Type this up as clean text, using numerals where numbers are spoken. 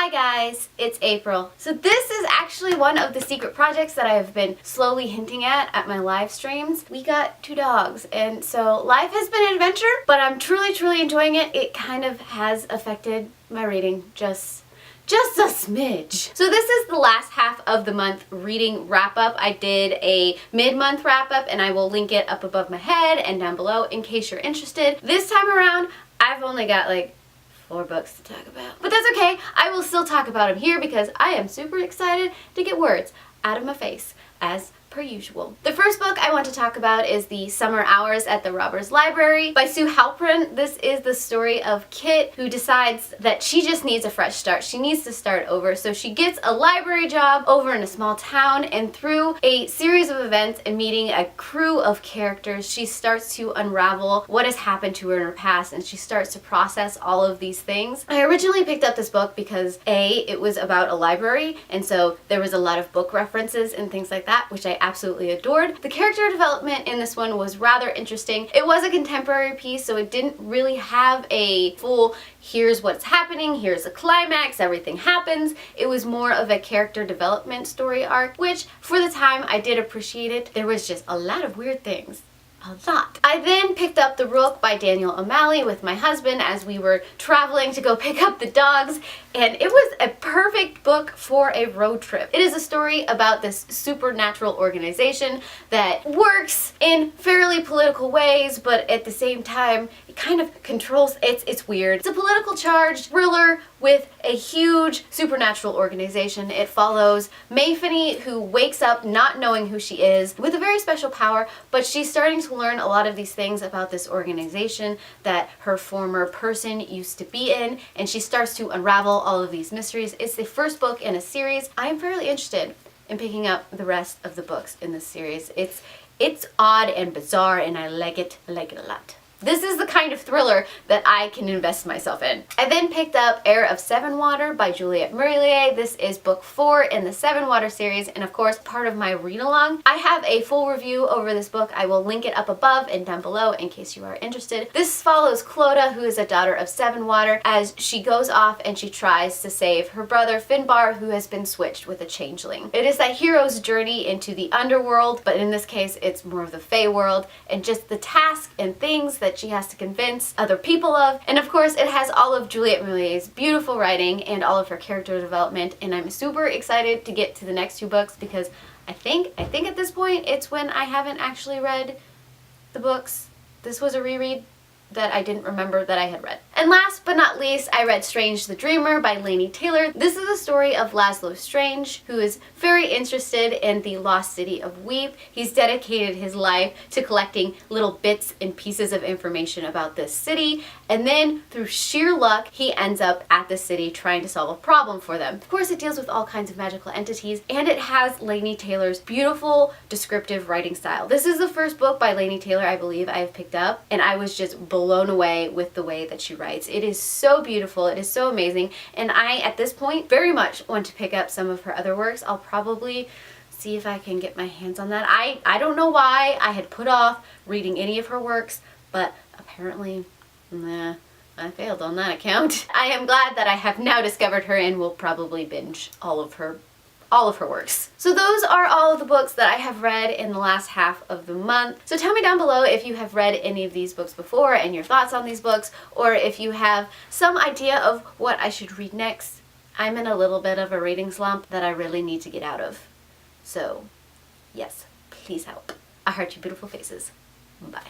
Hi guys, it's April. So this is actually one of the secret projects that I have been slowly hinting at my live streams. We got 2 dogs, and so life has been an adventure, but I'm truly enjoying it. It kind of has affected my reading just a smidge. So this is the last half of the month reading wrap-up. I did a mid-month wrap-up and I will link it up above my head and down below in case you're interested. This time around, I've only got like 4 books to talk about. But that's okay, I will still talk about them here because I am super excited to get words out of my face, as per usual. The first book I want to talk about is The Summer Hours at the Robbers Library by Sue Halpern. This is the story of Kit, who decides that she just needs a fresh start. She needs to start over, so she gets a library job over in a small town, and through a series of events and meeting a crew of characters, she starts to unravel what has happened to her in her past, and she starts to process all of these things. I originally picked up this book because it was about a library, and so there was a lot of book references and things like that, which I absolutely adored. The character development in this one was rather interesting. It was a contemporary piece, so it didn't really have a full here's what's happening, here's a climax, everything happens. It was more of a character development story arc, which for the time I did appreciate it. There was just a lot of weird things. A lot. I then picked up The Rook by Daniel O'Malley with my husband as we were traveling to go pick up the dogs, and it was a perfect book for a road trip. It is a story about this supernatural organization that works in fairly political ways, but at the same time it kind of controls, it's weird. It's a political charged thriller with a huge supernatural organization. It follows Mayfinney, who wakes up not knowing who she is, with a very special power, but she's starting to learn a lot of these things about this organization that her former person used to be in, and she starts to unravel all of these mysteries. It's the first book in a series. I am fairly interested in picking up the rest of the books in this series. It's odd and bizarre, and I like it a lot. This is the kind of thriller that I can invest myself in. I then picked up Heir of Sevenwaters by Juliet Marillier. This is book 4 in the Sevenwaters series, and of course part of my read-along. I have a full review over this book. I will link it up above and down below in case you are interested. This follows Clodagh, who is a daughter of Sevenwaters, as she goes off and she tries to save her brother Finbar, who has been switched with a changeling. It is that hero's journey into the underworld, but in this case it's more of the Fey world, and just the tasks and things that she has to convince other people of. And of course it has all of Juliet Marillier's beautiful writing and all of her character development, and I'm super excited to get to the next 2 books because I think at this point it's when I haven't actually read the books. This was a reread that I didn't remember that I had read. And last but not least, I read Strange the Dreamer by Laini Taylor. This is a story of Laszlo Strange, who is very interested in the lost city of Weep. He's dedicated his life to collecting little bits and pieces of information about this city, and then through sheer luck, he ends up at the city trying to solve a problem for them. Of course, it deals with all kinds of magical entities, and it has Laini Taylor's beautiful, descriptive writing style. This is the first book by Laini Taylor I believe I have picked up, and I was just blown away with the way that she writes. It is so beautiful, it is so amazing, and I, at this point, very much want to pick up some of her other works. I'll probably see if I can get my hands on that. I don't know why I had put off reading any of her works, but apparently, I failed on that account. I am glad that I have now discovered her and will probably binge all of her works. So those are all of the books that I have read in the last half of the month. So tell me down below if you have read any of these books before and your thoughts on these books, or if you have some idea of what I should read next. I'm in a little bit of a reading slump that I really need to get out of. So yes, please help. I heart your beautiful faces. Bye.